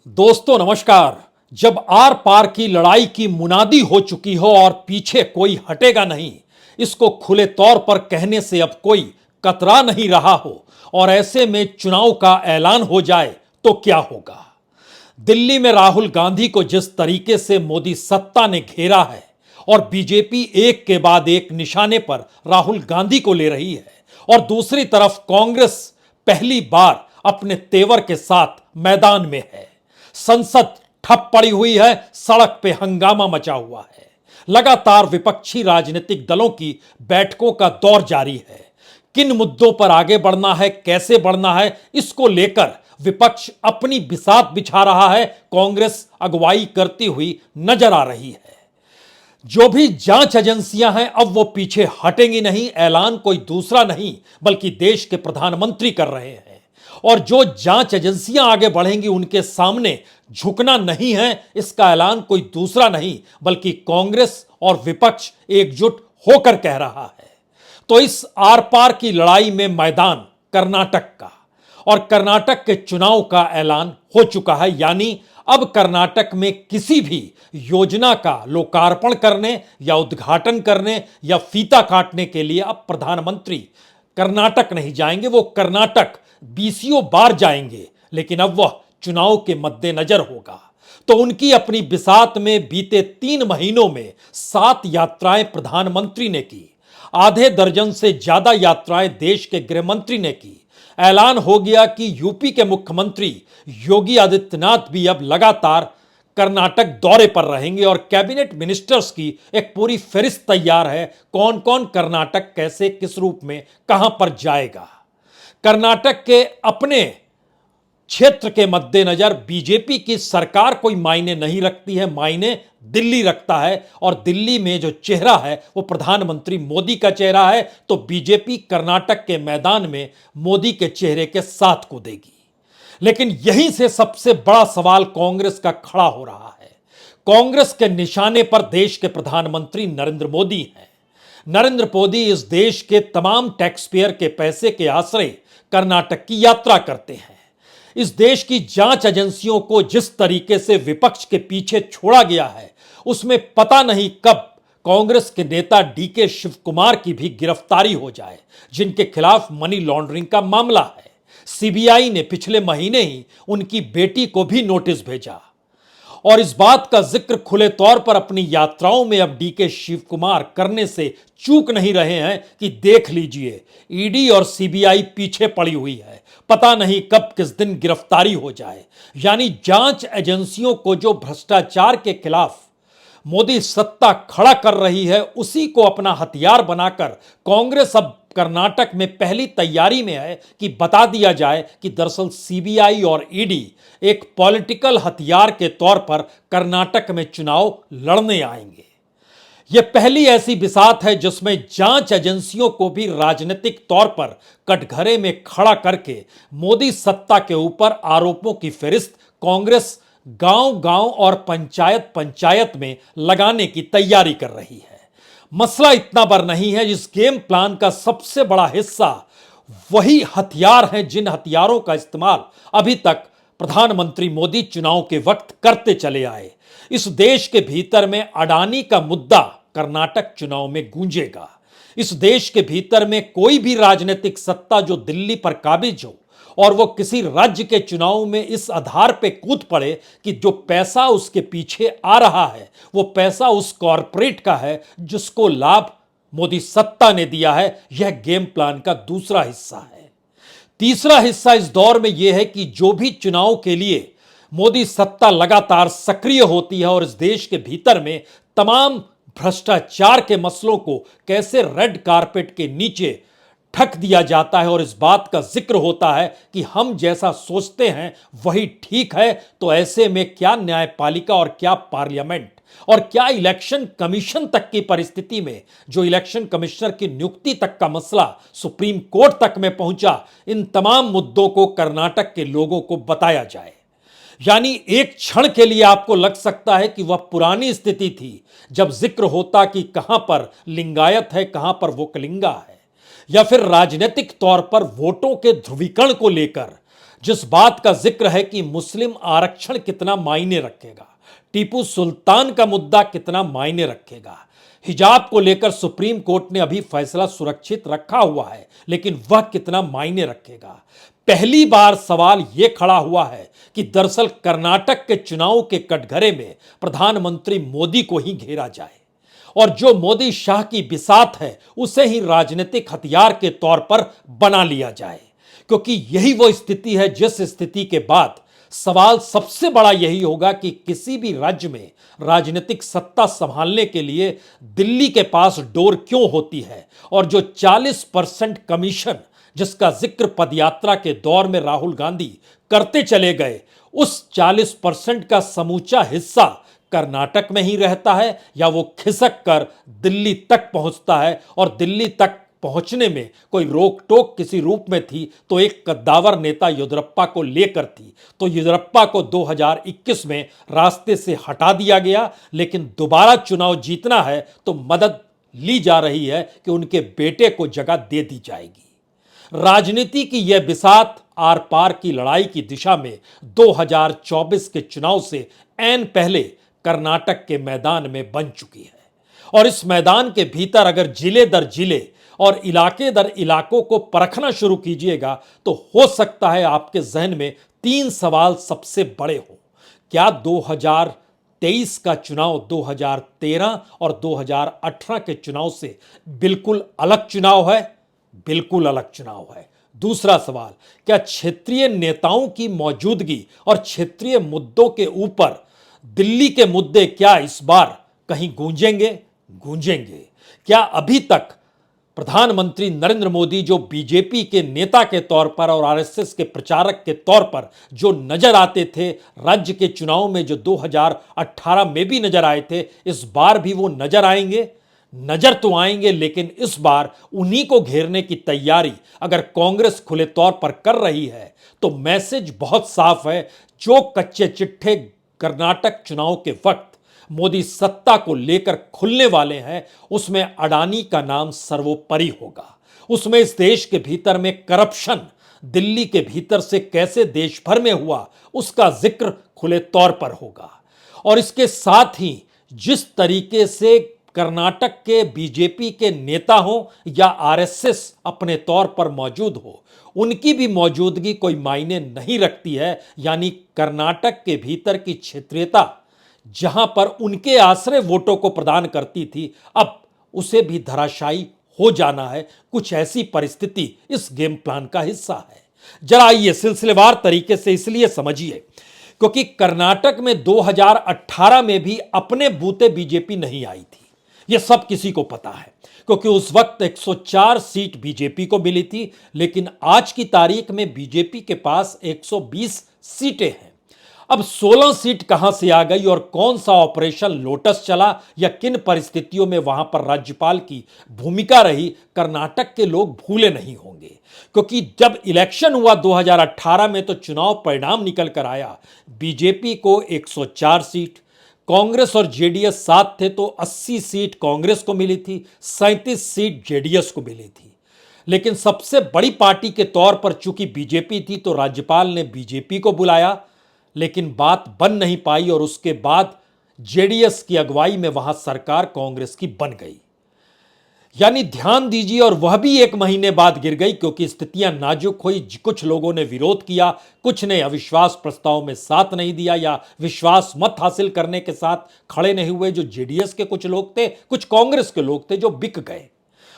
दोस्तों नमस्कार। जब आर पार की लड़ाई की मुनादी हो चुकी हो और पीछे कोई हटेगा नहीं, इसको खुले तौर पर कहने से अब कोई कतरा नहीं रहा हो और ऐसे में चुनाव का ऐलान हो जाए तो क्या होगा। दिल्ली में राहुल गांधी को जिस तरीके से मोदी सत्ता ने घेरा है और बीजेपी एक के बाद एक निशाने पर राहुल गांधी को ले रही है और दूसरी तरफ कांग्रेस पहली बार अपने तेवर के साथ मैदान में है। संसद ठप पड़ी हुई है, सड़क पे हंगामा मचा हुआ है। लगातार विपक्षी राजनीतिक दलों की बैठकों का दौर जारी है। किन मुद्दों पर आगे बढ़ना है, कैसे बढ़ना है, इसको लेकर विपक्ष अपनी बिसात बिछा रहा है। कांग्रेस अगुवाई करती हुई नजर आ रही है। जो भी जांच एजेंसियां हैं अब वो पीछे हटेंगी नहीं। ऐलान कोई दूसरा नहीं बल्कि देश के प्रधानमंत्री कर रहे हैं और जो जांच एजेंसियां आगे बढ़ेंगी उनके सामने झुकना नहीं है। इसका ऐलान कोई दूसरा नहीं बल्कि कांग्रेस और विपक्ष एकजुट होकर कह रहा है। तो इस आर पार की लड़ाई में मैदान कर्नाटक का और कर्नाटक के चुनाव का ऐलान हो चुका है। यानी अब कर्नाटक में किसी भी योजना का लोकार्पण करने या उद्घाटन करने या फीता काटने के लिए अब प्रधानमंत्री कर्नाटक नहीं जाएंगे। वो कर्नाटक बीसियों बार जाएंगे, लेकिन अब वह चुनाव के मद्देनजर होगा। तो उनकी अपनी बिसात में बीते 3 महीनों में 7 यात्राएं प्रधानमंत्री ने की। आधे दर्जन से ज्यादा यात्राएं देश के गृह मंत्री ने की। ऐलान हो गया कि यूपी के मुख्यमंत्री योगी आदित्यनाथ भी अब लगातार कर्नाटक दौरे पर रहेंगे और कैबिनेट मिनिस्टर्स की एक पूरी फहरिस्त तैयार है। कौन कौन कर्नाटक कैसे किस रूप में कहां पर जाएगा। कर्नाटक के अपने क्षेत्र के मद्देनजर बीजेपी की सरकार कोई मायने नहीं रखती है, मायने दिल्ली रखता है और दिल्ली में जो चेहरा है वो प्रधानमंत्री मोदी का चेहरा है। तो बीजेपी कर्नाटक के मैदान में मोदी के चेहरे के साथ कूदेगी। लेकिन यहीं से सबसे बड़ा सवाल कांग्रेस का खड़ा हो रहा है। कांग्रेस के निशाने पर देश के प्रधानमंत्री नरेंद्र मोदी हैं। नरेंद्र मोदी इस देश के तमाम टैक्स पेयर के पैसे के आश्रय कर्नाटक की यात्रा करते हैं। इस देश की जांच एजेंसियों को जिस तरीके से विपक्ष के पीछे छोड़ा गया है उसमें पता नहीं कब कांग्रेस के नेता डीके शिव कुमार की भी गिरफ्तारी हो जाए, जिनके खिलाफ मनी लॉन्ड्रिंग का मामला है। सीबीआई ने पिछले महीने ही उनकी बेटी को भी नोटिस भेजा और इस बात का जिक्र खुले तौर पर अपनी यात्राओं में अब डीके शिव कुमार करने से चूक नहीं रहे हैं कि देख लीजिए ईडी और सीबीआई पीछे पड़ी हुई है, पता नहीं कब किस दिन गिरफ्तारी हो जाए। यानी जांच एजेंसियों को जो भ्रष्टाचार के खिलाफ मोदी सत्ता खड़ा कर रही है उसी को अपना हथियार बनाकर कांग्रेस अब कर्नाटक में पहली तैयारी में है कि बता दिया जाए कि दरअसल सीबीआई और ईडी एक पॉलिटिकल हथियार के तौर पर कर्नाटक में चुनाव लड़ने आएंगे। यह पहली ऐसी बिसात है जिसमें जांच एजेंसियों को भी राजनीतिक तौर पर कटघरे में खड़ा करके मोदी सत्ता के ऊपर आरोपों की फहरिस्त कांग्रेस गांव-गांव और पंचायत पंचायत में लगाने की तैयारी कर रही है। मसला इतना बड़ा नहीं है। इस गेम प्लान का सबसे बड़ा हिस्सा वही हथियार हैं जिन हथियारों का इस्तेमाल अभी तक प्रधानमंत्री मोदी चुनाव के वक्त करते चले आए। इस देश के भीतर में अडानी का मुद्दा कर्नाटक चुनाव में गूंजेगा। इस देश के भीतर में कोई भी राजनीतिक सत्ता जो दिल्ली पर काबिज हो और वो किसी राज्य के चुनाव में इस आधार पे कूद पड़े कि जो पैसा उसके पीछे आ रहा है वो पैसा उस कॉरपोरेट का है जिसको लाभ मोदी सत्ता ने दिया है, यह गेम प्लान का दूसरा हिस्सा है। तीसरा हिस्सा इस दौर में यह है कि जो भी चुनाव के लिए मोदी सत्ता लगातार सक्रिय होती है और इस देश के भीतर में तमाम भ्रष्टाचार के मसलों को कैसे रेड कारपेट के नीचे ढक दिया जाता है और इस बात का जिक्र होता है कि हम जैसा सोचते हैं वही ठीक है। तो ऐसे में क्या न्यायपालिका और क्या पार्लियामेंट और क्या इलेक्शन कमीशन तक की परिस्थिति में जो इलेक्शन कमिश्नर की नियुक्ति तक का मसला सुप्रीम कोर्ट तक में पहुंचा, इन तमाम मुद्दों को कर्नाटक के लोगों को बताया जाए। यानी एक क्षण के लिए आपको लग सकता है कि वह पुरानी स्थिति थी जब जिक्र होता कि कहां पर लिंगायत है, कहां पर वोकलिंगा है, या फिर राजनीतिक तौर पर वोटों के ध्रुवीकरण को लेकर जिस बात का जिक्र है कि मुस्लिम आरक्षण कितना मायने रखेगा, टीपू सुल्तान का मुद्दा कितना मायने रखेगा, हिजाब को लेकर सुप्रीम कोर्ट ने अभी फैसला सुरक्षित रखा हुआ है, लेकिन वह कितना मायने रखेगा। पहली बार सवाल यह खड़ा हुआ है कि दरअसल कर्नाटक के चुनाव के कटघरे में प्रधानमंत्री मोदी को ही घेरा जाए और जो मोदी शाह की बिसात है उसे ही राजनीतिक हथियार के तौर पर बना लिया जाए, क्योंकि यही वो स्थिति है जिस स्थिति के बाद सवाल सबसे बड़ा यही होगा कि किसी भी राज्य में राजनीतिक सत्ता संभालने के लिए दिल्ली के पास डोर क्यों होती है और जो 40% कमीशन जिसका जिक्र पदयात्रा के दौर में राहुल गांधी करते चले गए, उस 40% का समूचा हिस्सा कर्नाटक में ही रहता है या वो खिसक कर दिल्ली तक पहुंचता है, और दिल्ली तक पहुंचने में कोई रोक टोक किसी रूप में थी तो एक कद्दावर नेता येदियुरप्पा को लेकर थी। तो येदियुरप्पा को 2021 में रास्ते से हटा दिया गया, लेकिन दोबारा चुनाव जीतना है तो मदद ली जा रही है कि उनके बेटे को जगह दे दी जाएगी। राजनीति की यह बिसात आर पार की लड़ाई की दिशा में 2024 के चुनाव से ऐन पहले कर्नाटक के मैदान में बन चुकी है, और इस मैदान के भीतर अगर जिले दर जिले और इलाके दर इलाकों को परखना शुरू कीजिएगा तो हो सकता है आपके जहन में 3 सवाल सबसे बड़े हों। क्या 2023 का चुनाव 2013 और 2018 के चुनाव से बिल्कुल अलग चुनाव है? बिल्कुल अलग चुनाव है। दूसरा सवाल, क्या क्षेत्रीय नेताओं की मौजूदगी और क्षेत्रीय मुद्दों के ऊपर दिल्ली के मुद्दे क्या इस बार कहीं गूंजेंगे? क्या अभी तक प्रधानमंत्री नरेंद्र मोदी जो बीजेपी के नेता के तौर पर और आरएसएस के प्रचारक के तौर पर जो नजर आते थे राज्य के चुनाव में, जो 2018 में भी नजर आए थे, इस बार भी वो नजर आएंगे? नजर तो आएंगे, लेकिन इस बार उन्हीं को घेरने की तैयारी अगर कांग्रेस खुले तौर पर कर रही है तो मैसेज बहुत साफ है। जो कच्चे चिट्ठे कर्नाटक चुनाव के वक्त मोदी सत्ता को लेकर खुलने वाले हैं उसमें अडानी का नाम सर्वोपरि होगा। उसमें इस देश के भीतर में करप्शन दिल्ली के भीतर से कैसे देश भर में हुआ उसका जिक्र खुले तौर पर होगा, और इसके साथ ही जिस तरीके से कर्नाटक के बीजेपी के नेता हो या आरएसएस अपने तौर पर मौजूद हो, उनकी भी मौजूदगी कोई मायने नहीं रखती है। यानी कर्नाटक के भीतर की क्षेत्रीयता जहां पर उनके आश्रय वोटों को प्रदान करती थी, अब उसे भी धराशायी हो जाना है। कुछ ऐसी परिस्थिति इस गेम प्लान का हिस्सा है। जरा आइए सिलसिलेवार तरीके से इसलिए समझिए क्योंकि कर्नाटक में 2018 में भी अपने बूते बीजेपी नहीं आई थी, यह सब किसी को पता है, क्योंकि उस वक्त 104 सीट बीजेपी को मिली थी, लेकिन आज की तारीख में बीजेपी के पास 120 सीटें हैं। अब 16 सीट कहां से आ गई और कौन सा ऑपरेशन लोटस चला या किन परिस्थितियों में वहां पर राज्यपाल की भूमिका रही, कर्नाटक के लोग भूले नहीं होंगे। क्योंकि जब इलेक्शन हुआ 2018 में तो चुनाव परिणाम निकल कर आया, बीजेपी को 104 सीट, कांग्रेस और जेडीएस साथ थे तो 80 सीट कांग्रेस को मिली थी, 37 सीट जेडीएस को मिली थी। लेकिन सबसे बड़ी पार्टी के तौर पर चूंकि बीजेपी थी तो राज्यपाल ने बीजेपी को बुलाया, लेकिन बात बन नहीं पाई और उसके बाद जेडीएस की अगुवाई में वहां सरकार कांग्रेस की बन गई। यानी ध्यान दीजिए, और वह भी 1 महीने बाद गिर गई क्योंकि स्थितियां नाजुक हुई। कुछ लोगों ने विरोध किया, कुछ ने अविश्वास प्रस्ताव में साथ नहीं दिया या विश्वास मत हासिल करने के साथ खड़े नहीं हुए। जो जेडीएस के कुछ लोग थे, कुछ कांग्रेस के लोग थे जो बिक गए,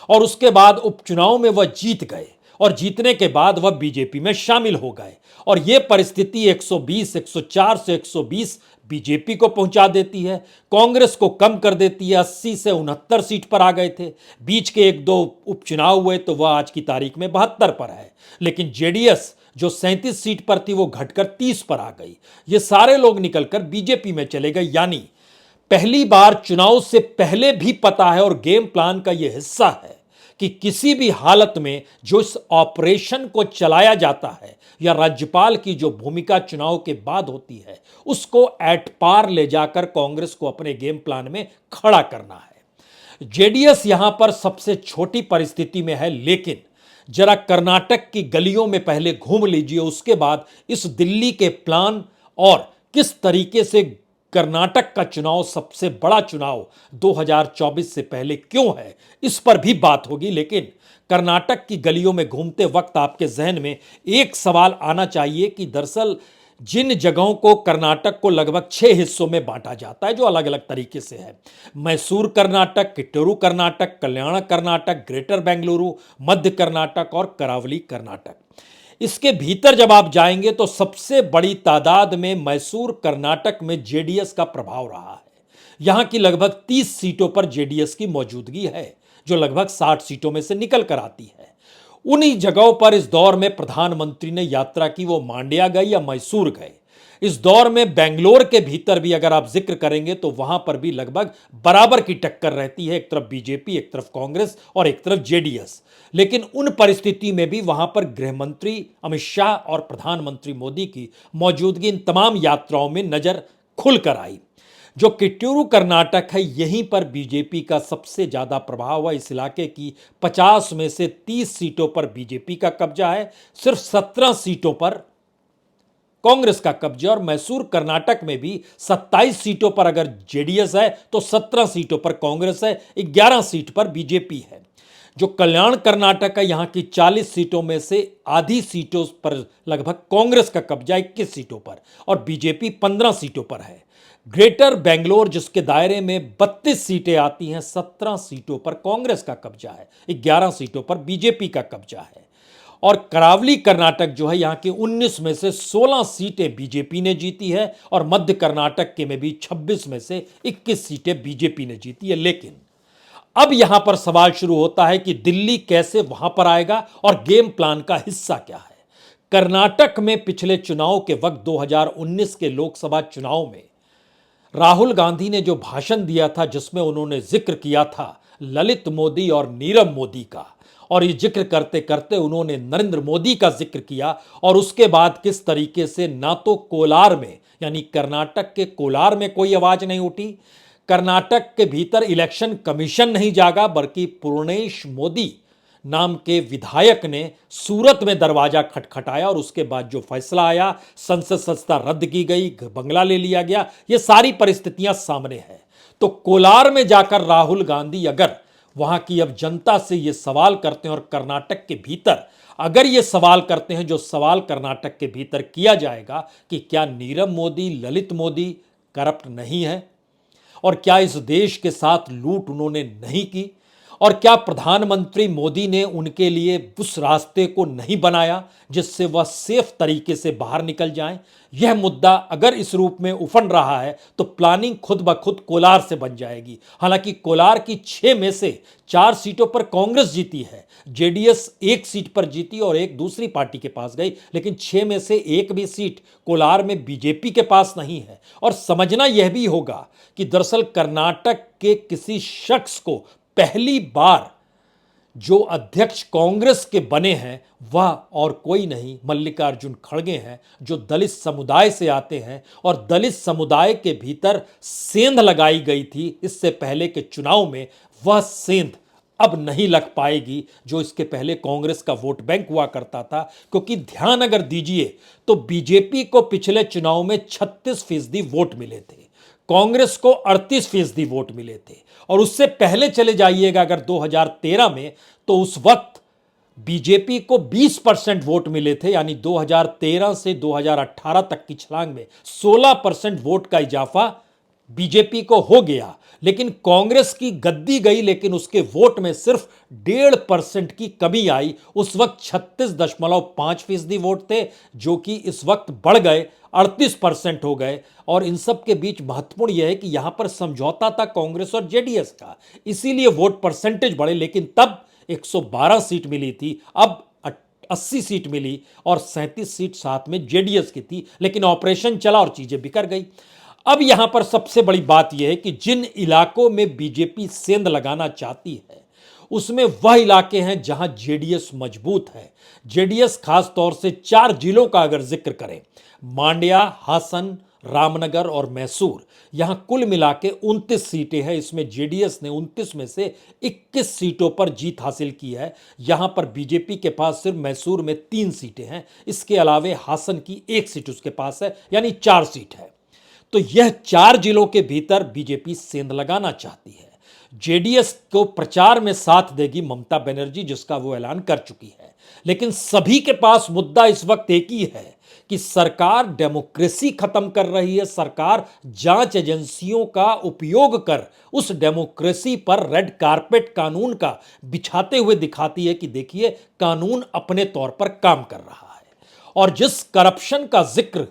और उसके बाद उपचुनाव में वह जीत गए, और जीतने के बाद वह बीजेपी में शामिल हो गए। और यह परिस्थिति 104 से 120 बीजेपी को पहुंचा देती है, कांग्रेस को कम कर देती है, 80 से 69 सीट पर आ गए थे। बीच के 1-2 उपचुनाव हुए तो वह आज की तारीख में 72 पर है, लेकिन जेडीएस जो 37 सीट पर थी वो घटकर 30 पर आ गई। ये सारे लोग निकलकर बीजेपी में चले गए। यानी पहली बार चुनाव से पहले भी पता है और गेम प्लान का यह हिस्सा है कि किसी भी हालत में जो इस ऑपरेशन को चलाया जाता है या राज्यपाल की जो भूमिका चुनाव के बाद होती है, उसको एट पार ले जाकर कांग्रेस को अपने गेम प्लान में खड़ा करना है। जेडीएस यहां पर सबसे छोटी परिस्थिति में है, लेकिन जरा कर्नाटक की गलियों में पहले घूम लीजिए, उसके बाद इस दिल्ली के प्लान और किस तरीके से कर्नाटक का चुनाव सबसे बड़ा चुनाव 2024 से पहले क्यों है, इस पर भी बात होगी। लेकिन कर्नाटक की गलियों में घूमते वक्त आपके जहन में एक सवाल आना चाहिए कि दरअसल जिन जगहों को कर्नाटक को लगभग 6 हिस्सों में बांटा जाता है जो अलग अलग तरीके से है, मैसूर कर्नाटक, किट्टूरू कर्नाटक, कल्याण कर्नाटक, ग्रेटर बेंगलुरु, मध्य कर्नाटक और करावली कर्नाटक, इसके भीतर जब आप जाएंगे तो सबसे बड़ी तादाद में मैसूर कर्नाटक में जेडीएस का प्रभाव रहा है। यहां की लगभग 30 सीटों पर जेडीएस की मौजूदगी है, जो लगभग 60 सीटों में से निकल कर आती है। उन्हीं जगहों पर इस दौर में प्रधानमंत्री ने यात्रा की, वो मांड्या गए या मैसूर गए। इस दौर में बेंगलोर के भीतर भी अगर आप जिक्र करेंगे तो वहां पर भी लगभग बराबर की टक्कर रहती है, एक तरफ बीजेपी, एक तरफ कांग्रेस और एक तरफ जेडीएस। लेकिन उन परिस्थिति में भी वहां पर गृह मंत्री अमित शाह और प्रधानमंत्री मोदी की मौजूदगी इन तमाम यात्राओं में नजर खुलकर आई। जो किट्टूरू कर्नाटक है, यहीं पर बीजेपी का सबसे ज्यादा प्रभाव है। इस इलाके की 50 में से 30 सीटों पर बीजेपी का कब्जा है, सिर्फ 17 सीटों पर कांग्रेस का कब्जा। और मैसूर कर्नाटक में भी 27 सीटों पर अगर जेडीएस है तो 17 सीटों पर कांग्रेस है, 11 सीट पर बीजेपी है। जो कल्याण कर्नाटक है, यहां की 40 सीटों में से आधी सीटों पर लगभग कांग्रेस का कब्जा, 21 सीटों पर, और बीजेपी 15 सीटों पर है। ग्रेटर बेंगलोर जिसके दायरे में 32 सीटें आती हैं, 17 सीटों पर कांग्रेस का कब्जा है, 11 सीटों पर बीजेपी का कब्जा है। और करावली कर्नाटक जो है, यहां की 19 में से 16 सीटें बीजेपी ने जीती है और मध्य कर्नाटक के में भी 26 में से 21 सीटें बीजेपी ने जीती है। लेकिन अब यहां पर सवाल शुरू होता है कि दिल्ली कैसे वहां पर आएगा और गेम प्लान का हिस्सा क्या है। कर्नाटक में पिछले चुनाव के वक्त 2019 के लोकसभा चुनाव में राहुल गांधी ने जो भाषण दिया था, जिसमें उन्होंने जिक्र किया था ललित मोदी और नीरव मोदी का, और ये जिक्र करते करते उन्होंने नरेंद्र मोदी का जिक्र किया, और उसके बाद किस तरीके से ना तो कोलार में यानी कर्नाटक के कोलार में कोई आवाज नहीं उठी, कर्नाटक के भीतर इलेक्शन कमीशन नहीं जागा, बल्कि पूर्णेश मोदी नाम के विधायक ने सूरत में दरवाजा खटखटाया, और उसके बाद जो फैसला आया, संसद सदस्यता रद्द की गई, बंगला ले लिया गया, ये सारी परिस्थितियां सामने है। तो कोलार में जाकर राहुल गांधी अगर वहां की अब जनता से ये सवाल करते हैं, और कर्नाटक के भीतर अगर ये सवाल करते हैं, जो सवाल कर्नाटक के भीतर किया जाएगा कि क्या नीरव मोदी, ललित मोदी करप्ट नहीं है, और क्या इस देश के साथ लूट उन्होंने नहीं की, और क्या प्रधानमंत्री मोदी ने उनके लिए उस रास्ते को नहीं बनाया जिससे वह सेफ तरीके से बाहर निकल जाएं। यह मुद्दा अगर इस रूप में उफन रहा है तो प्लानिंग खुद ब खुद कोलार से बन जाएगी। हालांकि कोलार की 6 में से 4 सीटों पर कांग्रेस जीती है, जेडीएस 1 सीट पर जीती और एक दूसरी पार्टी के पास गई, लेकिन 6 में से एक भी सीट कोलार में बीजेपी के पास नहीं है। और समझना यह भी होगा कि दरअसल कर्नाटक के किसी शख्स को पहली बार जो अध्यक्ष कांग्रेस के बने हैं वह और कोई नहीं मल्लिकार्जुन खड़गे हैं, जो दलित समुदाय से आते हैं, और दलित समुदाय के भीतर सेंध लगाई गई थी इससे पहले के चुनाव में, वह सेंध अब नहीं लग पाएगी जो इसके पहले कांग्रेस का वोट बैंक हुआ करता था। क्योंकि ध्यान अगर दीजिए तो बीजेपी को पिछले चुनाव में 36% वोट मिले थे, कांग्रेस को 38% वोट मिले थे। और उससे पहले चले जाइएगा अगर 2013 में, तो उस वक्त बीजेपी को 20% वोट मिले थे, यानी 2013 से 2018 तक की छलांग में 16% वोट का इजाफा बीजेपी को हो गया। लेकिन कांग्रेस की गद्दी गई, लेकिन उसके वोट में सिर्फ 1.5% की कमी आई। उस वक्त 36.5% वोट थे, जो कि इस वक्त बढ़ गए 38% हो गए। और इन सब के बीच महत्वपूर्ण यह है कि यहां पर समझौता था कांग्रेस और जेडीएस का, इसीलिए वोट परसेंटेज बढ़े। लेकिन तब 112 सीट मिली थी, अब 80 सीट मिली, और 37 सीट साथ में जेडीएस की थी। लेकिन ऑपरेशन चला और चीजें बिखर गई। अब यहां पर सबसे बड़ी बात यह है कि जिन इलाकों में बीजेपी सेंध लगाना चाहती है, उसमें वह इलाके हैं जहां जेडीएस मजबूत है। जेडीएस खास तौर से 4 जिलों का अगर जिक्र करें, मांड्या, हासन, रामनगर और मैसूर, यहां कुल मिला के 29 सीटें हैं। इसमें जेडीएस ने 29 में से 21 सीटों पर जीत हासिल की है। यहां पर बीजेपी के पास सिर्फ मैसूर में 3 सीटें हैं। इसके अलावे हासन की 1 सीट उसके पास है, यानी 4 सीट है। तो यह 4 जिलों के भीतर बीजेपी सेंध लगाना चाहती है। जेडीएस को प्रचार में साथ देगी ममता बनर्जी, जिसका वो ऐलान कर चुकी है। लेकिन सभी के पास मुद्दा इस वक्त एक ही है कि सरकार डेमोक्रेसी खत्म कर रही है। सरकार जांच एजेंसियों का उपयोग कर उस डेमोक्रेसी पर रेड कारपेट कानून का बिछाते हुए दिखाती है कि देखिए, कानून अपने तौर पर काम कर रहा है। और जिस करप्शन का जिक्र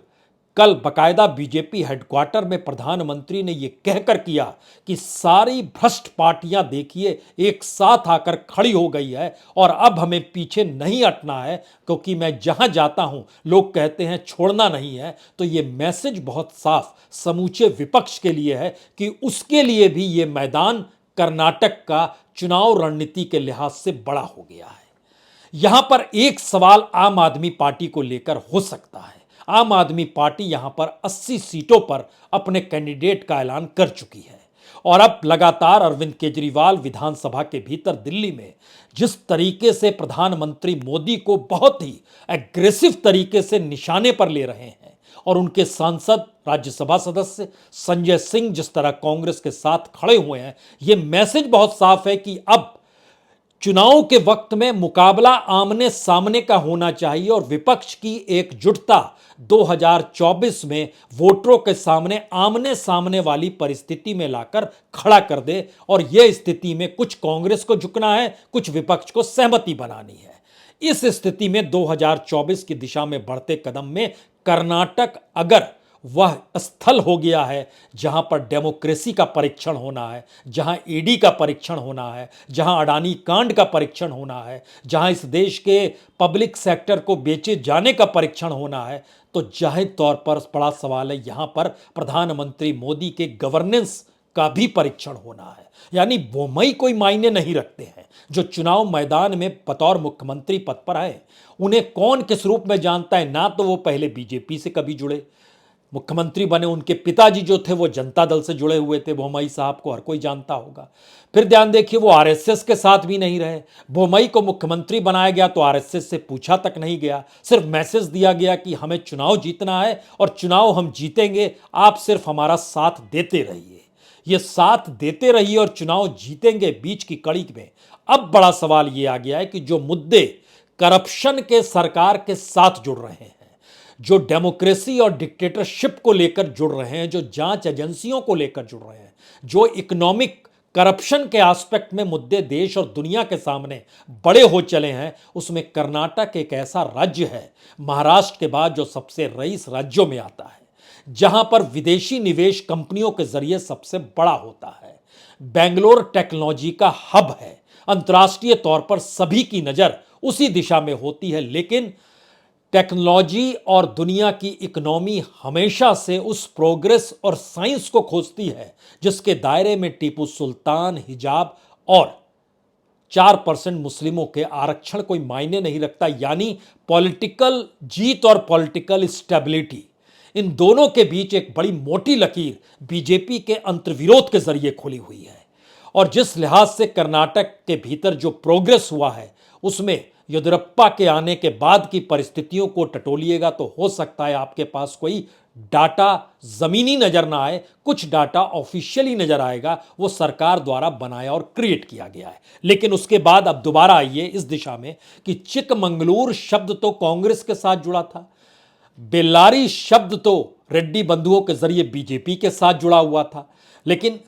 कल बकायदा बीजेपी हेडक्वार्टर में प्रधानमंत्री ने यह कहकर किया कि सारी भ्रष्ट पार्टियां देखिए एक साथ आकर खड़ी हो गई है और अब हमें पीछे नहीं हटना है, क्योंकि मैं जहां जाता हूं लोग कहते हैं छोड़ना नहीं है। तो यह मैसेज बहुत साफ समूचे विपक्ष के लिए है कि उसके लिए भी यह मैदान कर्नाटक का चुनाव रणनीति के लिहाज से बड़ा हो गया है। यहां पर एक सवाल आम आदमी पार्टी को लेकर हो सकता है। आम आदमी पार्टी यहां पर 80 सीटों पर अपने कैंडिडेट का ऐलान कर चुकी है और अब लगातार अरविंद केजरीवाल विधानसभा के भीतर दिल्ली में जिस तरीके से प्रधानमंत्री मोदी को बहुत ही एग्रेसिव तरीके से निशाने पर ले रहे हैं और उनके सांसद राज्यसभा सदस्य संजय सिंह जिस तरह कांग्रेस के साथ खड़े हुए हैं, यह मैसेज बहुत साफ है कि अब चुनाव के वक्त में मुकाबला आमने सामने का होना चाहिए और विपक्ष की एकजुटता 2024 में वोटरों के सामने आमने सामने वाली परिस्थिति में लाकर खड़ा कर दे। और यह स्थिति में कुछ कांग्रेस को झुकना है, कुछ विपक्ष को सहमति बनानी है। इस स्थिति में 2024 की दिशा में बढ़ते कदम में कर्नाटक अगर वह स्थल हो गया है जहां पर डेमोक्रेसी का परीक्षण होना है, जहां ईडी का परीक्षण होना है, जहां अडानी कांड का परीक्षण होना है, जहां इस देश के पब्लिक सेक्टर को बेचे जाने का परीक्षण होना है, तो जाहिर तौर पर बड़ा सवाल है यहां पर प्रधानमंत्री मोदी के गवर्नेंस का भी परीक्षण होना है। यानी बोमई कोई मायने नहीं रखते हैं। जो चुनाव मैदान में बतौर मुख्यमंत्री पद पर है, उन्हें कौन किस रूप में जानता है? ना तो वो पहले बीजेपी से कभी जुड़े, मुख्यमंत्री बने, उनके पिताजी जो थे वो जनता दल से जुड़े हुए थे, बोमई साहब को हर कोई जानता होगा। फिर ध्यान देखिए, वो आरएसएस के साथ भी नहीं रहे। बोमई को मुख्यमंत्री बनाया गया तो आरएसएस से पूछा तक नहीं गया, सिर्फ मैसेज दिया गया कि हमें चुनाव जीतना है और चुनाव हम जीतेंगे, आप सिर्फ हमारा साथ देते रहिए। ये साथ देते रहिए और चुनाव जीतेंगे बीच की कड़ी में अब बड़ा सवाल ये आ गया है कि जो मुद्दे करप्शन के सरकार के साथ जुड़ रहे हैं, जो डेमोक्रेसी और डिक्टेटरशिप को लेकर जुड़ रहे हैं, जो जांच एजेंसियों को लेकर जुड़ रहे हैं, जो इकोनॉमिक करप्शन के एस्पेक्ट में मुद्दे देश और दुनिया के सामने बड़े हो चले हैं, उसमें कर्नाटक एक ऐसा राज्य है महाराष्ट्र के बाद जो सबसे रईस राज्यों में आता है, जहां पर विदेशी निवेश कंपनियों के जरिए सबसे बड़ा होता है। बेंगलोर टेक्नोलॉजी का हब है, अंतर्राष्ट्रीय तौर पर सभी की नजर उसी दिशा में होती है। लेकिन टेक्नोलॉजी और दुनिया की इकोनॉमी हमेशा से उस प्रोग्रेस और साइंस को खोजती है जिसके दायरे में टीपू सुल्तान, हिजाब और 4% मुस्लिमों के आरक्षण कोई मायने नहीं रखता। यानी पॉलिटिकल जीत और पॉलिटिकल स्टेबिलिटी, इन दोनों के बीच एक बड़ी मोटी लकीर बीजेपी के अंतर्विरोध के जरिए खुली हुई है। और जिस लिहाज से कर्नाटक के भीतर जो प्रोग्रेस हुआ है, उसमें येदियुरप्पा के आने के बाद की परिस्थितियों को टटोलिएगा तो हो सकता है आपके पास कोई डाटा जमीनी नजर ना आए, कुछ डाटा ऑफिशियली नजर आएगा, वो सरकार द्वारा बनाया और क्रिएट किया गया है। लेकिन उसके बाद अब दोबारा आइए इस दिशा में कि चिकमंगलूर शब्द तो कांग्रेस के साथ जुड़ा था, बेल्लारी शब्द तो रेड्डी बंधुओं के जरिए बीजेपी के साथ जुड़ा हुआ था। लेकिन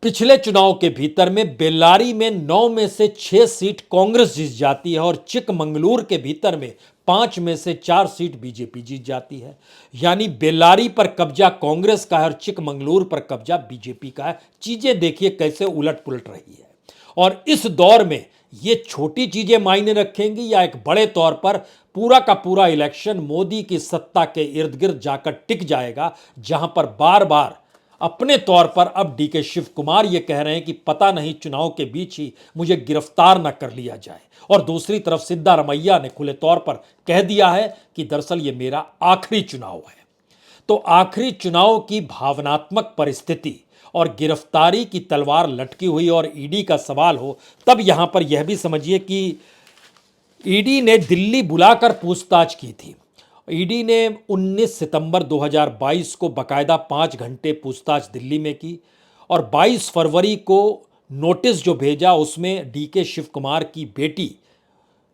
पिछले चुनाव के भीतर में बेल्लारी में 9 में से 6 सीट कांग्रेस जीत जाती है और चिकमंगलूर के भीतर में 5 में से 4 सीट बीजेपी जीत जाती है। यानी बेल्लारी पर कब्जा कांग्रेस का है और चिकमंगलूर पर कब्जा बीजेपी का है। चीजें देखिए कैसे उलट पुलट रही है। और इस दौर में ये छोटी चीजें मायने रखेंगी या एक बड़े तौर पर पूरा का पूरा इलेक्शन मोदी की सत्ता के इर्द गिर्द जाकर टिक जाएगा, जहां पर बार बार अपने तौर पर अब डीके शिव कुमार ये कह रहे हैं कि पता नहीं चुनाव के बीच ही मुझे गिरफ्तार न कर लिया जाए, और दूसरी तरफ सिद्धारमैया ने खुले तौर पर कह दिया है कि दरअसल ये मेरा आखिरी चुनाव है। तो आखिरी चुनाव की भावनात्मक परिस्थिति और गिरफ्तारी की तलवार लटकी हुई और ईडी का सवाल हो, तब यहां पर यह भी समझिए कि ईडी ने दिल्ली बुलाकर पूछताछ की थी। ईडी ने 19 सितंबर 2022 को बकायदा 5 घंटे पूछताछ दिल्ली में की और 22 फरवरी को नोटिस जो भेजा उसमें डीके शिव कुमार की बेटी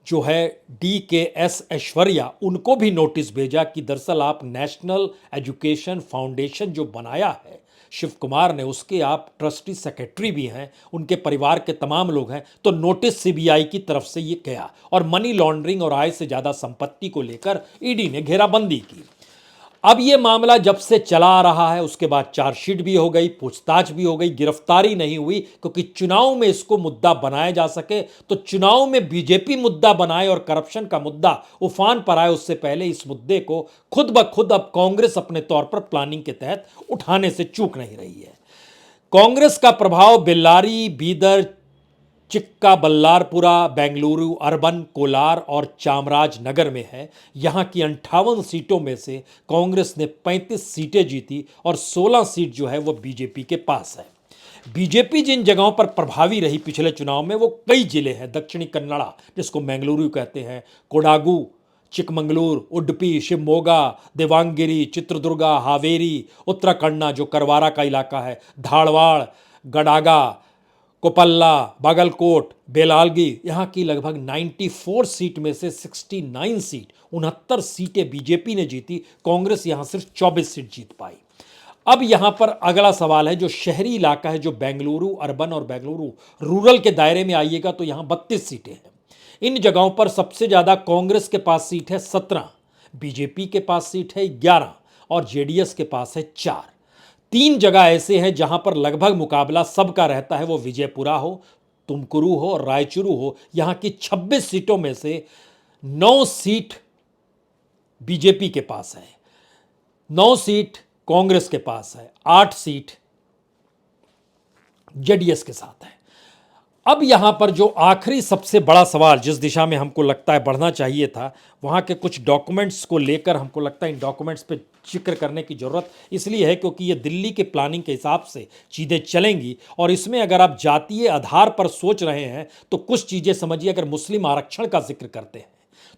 जो है DKS ऐश्वर्या, उनको भी नोटिस भेजा कि दरअसल आप नेशनल एजुकेशन फाउंडेशन जो बनाया है शिव कुमार ने, उसके आप ट्रस्टी सेक्रेटरी भी हैं, उनके परिवार के तमाम लोग हैं, तो नोटिस सीबीआई की तरफ से ये गया और मनी लॉन्ड्रिंग और आय से ज़्यादा संपत्ति को लेकर ईडी ने घेराबंदी की। अब ये मामला जब से चला आ रहा है उसके बाद चार्जशीट भी हो गई, पूछताछ भी हो गई, गिरफ्तारी नहीं हुई, क्योंकि चुनाव में इसको मुद्दा बनाया जा सके तो चुनाव में बीजेपी मुद्दा बनाए और करप्शन का मुद्दा उफान पर आए, उससे पहले इस मुद्दे को खुद ब खुद अब कांग्रेस अपने तौर पर प्लानिंग के तहत उठाने से चूक नहीं रही है। कांग्रेस का प्रभाव बेल्लारी, बीदर, चिक्का बल्लारपुरा, बेंगलुरु अर्बन, कोलार और चामराजनगर में है। यहां की 58 सीटों में से कांग्रेस ने 35 सीटें जीती और 16 सीट जो है वो बीजेपी के पास है। बीजेपी जिन जगहों पर प्रभावी रही पिछले चुनाव में वो कई जिले हैं। दक्षिणी कन्नड़ा जिसको बेंगलुरु कहते हैं, कोडागु, चिकमंगलूर, उडुपी, शिवमोगा, देवांगिरी, चित्रदुर्गा, हावेरी, उत्तराखंड जो करवारा का इलाका है, धारवाड़, गडागा, कोपल्ला, बागलकोट, बेलालगी, यहाँ की लगभग 94 सीट में से 69 सीट 69 सीटें बीजेपी ने जीती। कांग्रेस यहाँ सिर्फ 24 सीट जीत पाई। अब यहाँ पर अगला सवाल है जो शहरी इलाका है, जो बेंगलुरु अर्बन और बेंगलुरु रूरल के दायरे में आइएगा तो यहाँ 32 सीटें हैं। इन जगहों पर सबसे ज़्यादा कांग्रेस के पास सीट है 17, बीजेपी के पास सीट है 11 और जेडीएस के पास है 4। 3 जगह ऐसे हैं जहां पर लगभग मुकाबला सबका रहता है, वो विजयपुरा हो, तुमकुरू हो और रायचूरू हो। यहां की 26 सीटों में से 9 सीट बीजेपी के पास है, 9 सीट कांग्रेस के पास है, 8 सीट जेडीएस के साथ है। अब यहां पर जो आखिरी सबसे बड़ा सवाल जिस दिशा में हमको लगता है बढ़ना चाहिए था, वहां के कुछ डॉक्यूमेंट्स को लेकर हमको लगता है इन डॉक्यूमेंट्स पे जिक्र करने की ज़रूरत इसलिए है क्योंकि ये दिल्ली के प्लानिंग के हिसाब से चीज़ें चलेंगी और इसमें अगर आप जातीय आधार पर सोच रहे हैं तो कुछ चीज़ें समझिए। अगर मुस्लिम आरक्षण का जिक्र करते हैं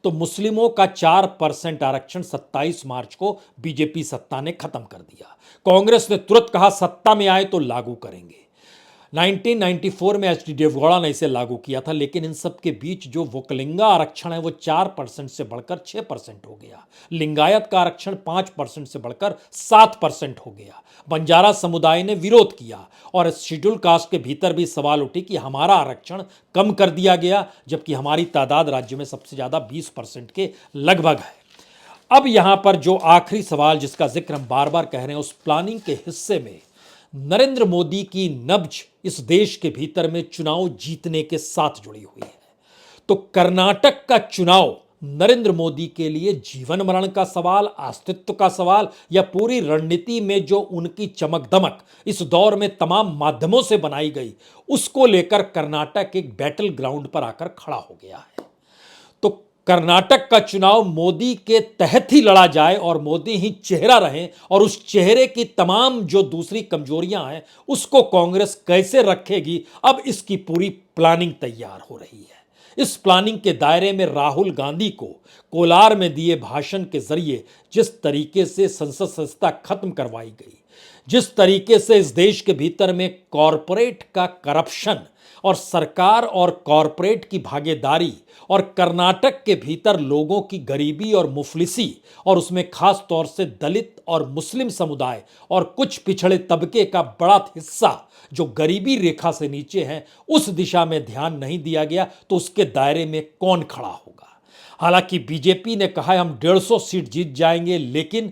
तो मुस्लिमों का 4% आरक्षण 27 मार्च को बीजेपी सत्ता ने खत्म कर दिया। कांग्रेस ने तुरंत कहा सत्ता में आए तो लागू करेंगे। 1994 में एच डी देवगौड़ा ने इसे लागू किया था, लेकिन इन सब के बीच जो वोकलिंगा आरक्षण है वो 4% से बढ़कर 6% हो गया। लिंगायत का आरक्षण 5% से बढ़कर 7% हो गया। बंजारा समुदाय ने विरोध किया और शेड्यूल कास्ट के भीतर भी सवाल उठे कि हमारा आरक्षण कम कर दिया गया, जबकि हमारी तादाद राज्य में सबसे ज़्यादा 20% के लगभग है। अब यहाँ पर जो आखिरी सवाल जिसका जिक्र हम बार बार कह रहे हैं, उस प्लानिंग के हिस्से में नरेंद्र मोदी की नब्ज इस देश के भीतर में चुनाव जीतने के साथ जुड़ी हुई है। तो कर्नाटक का चुनाव नरेंद्र मोदी के लिए जीवन मरण का सवाल, अस्तित्व का सवाल, या पूरी रणनीति में जो उनकी चमक दमक इस दौर में तमाम माध्यमों से बनाई गई, उसको लेकर कर्नाटक एक बैटल ग्राउंड पर आकर खड़ा हो गया है। तो कर्नाटक का चुनाव मोदी के तहत ही लड़ा जाए और मोदी ही चेहरा रहें और उस चेहरे की तमाम जो दूसरी कमजोरियां हैं उसको कांग्रेस कैसे रखेगी, अब इसकी पूरी प्लानिंग तैयार हो रही है। इस प्लानिंग के दायरे में राहुल गांधी को कोलार में दिए भाषण के जरिए जिस तरीके से संसद सदस्यता खत्म करवाई गई, जिस तरीके से इस देश के भीतर में कॉरपोरेट का करप्शन और सरकार और कॉरपोरेट की भागीदारी और कर्नाटक के भीतर लोगों की गरीबी और मुफलिसी और उसमें खास तौर से दलित और मुस्लिम समुदाय और कुछ पिछड़े तबके का बड़ा हिस्सा जो गरीबी रेखा से नीचे हैं, उस दिशा में ध्यान नहीं दिया गया, तो उसके दायरे में कौन खड़ा होगा। हालांकि बीजेपी ने कहा है हम 150 सीट जीत जाएंगे, लेकिन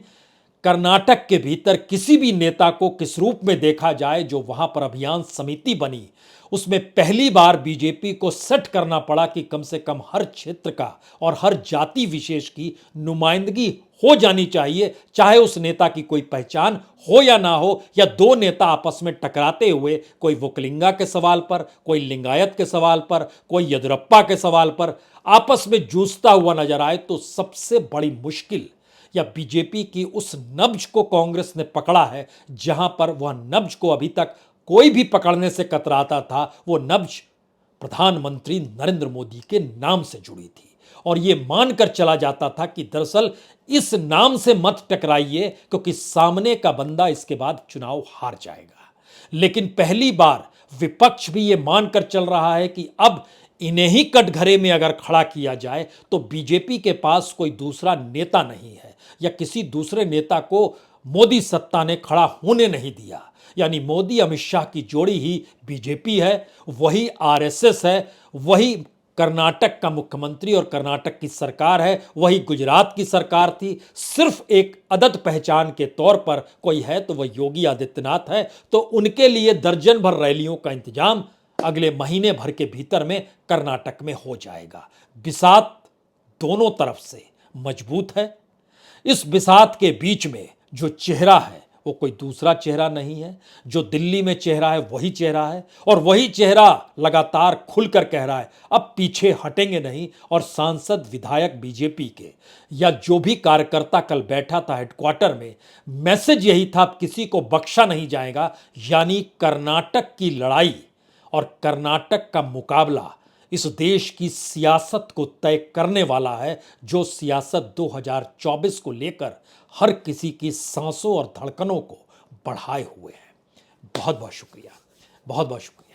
कर्नाटक के भीतर किसी भी नेता को किस रूप में देखा जाए, जो वहां पर अभियान समिति बनी उसमें पहली बार बीजेपी को सेट करना पड़ा कि कम से कम हर क्षेत्र का और हर जाति विशेष की नुमाइंदगी हो जानी चाहिए, चाहे उस नेता की कोई पहचान हो या ना हो, या दो नेता आपस में टकराते हुए कोई वोकलिंगा के सवाल पर, कोई लिंगायत के सवाल पर, कोई येदियुरप्पा के सवाल पर आपस में जूझता हुआ नजर आए, तो सबसे बड़ी मुश्किल या बीजेपी की उस नब्ज को कांग्रेस ने पकड़ा है जहां पर वह नब्ज को अभी तक कोई भी पकड़ने से कतराता था। वो नब्ज प्रधानमंत्री नरेंद्र मोदी के नाम से जुड़ी थी और यह मानकर चला जाता था कि दरअसल इस नाम से मत टकराइए क्योंकि सामने का बंदा इसके बाद चुनाव हार जाएगा। लेकिन पहली बार विपक्ष भी यह मानकर चल रहा है कि अब इन्हें ही कटघरे में अगर खड़ा किया जाए तो बीजेपी के पास कोई दूसरा नेता नहीं है या किसी दूसरे नेता को मोदी सत्ता ने खड़ा होने नहीं दिया। यानी मोदी अमित शाह की जोड़ी ही बीजेपी है, वही आरएसएस है, वही कर्नाटक का मुख्यमंत्री और कर्नाटक की सरकार है, वही गुजरात की सरकार थी। सिर्फ एक अदद पहचान के तौर पर कोई है तो वह योगी आदित्यनाथ है। तो उनके लिए दर्जन भर रैलियों का इंतजाम अगले महीने भर के भीतर में कर्नाटक में हो जाएगा। बिसात दोनों तरफ से मजबूत है। इस बिसात के बीच में जो चेहरा है वो कोई दूसरा चेहरा नहीं है। जो दिल्ली में चेहरा है वही चेहरा है और वही चेहरा लगातार खुलकर कह रहा है अब पीछे हटेंगे नहीं। और सांसद विधायक बीजेपी के या जो भी कार्यकर्ता कल बैठा था हेडक्वार्टर में, मैसेज यही था अब किसी को बख्शा नहीं जाएगा। यानी कर्नाटक की लड़ाई और कर्नाटक का मुकाबला इस देश की सियासत को तय करने वाला है, जो सियासत 2024 को लेकर हर किसी की सांसों और धड़कनों को बढ़ाए हुए है। बहुत बहुत शुक्रिया, बहुत बहुत शुक्रिया।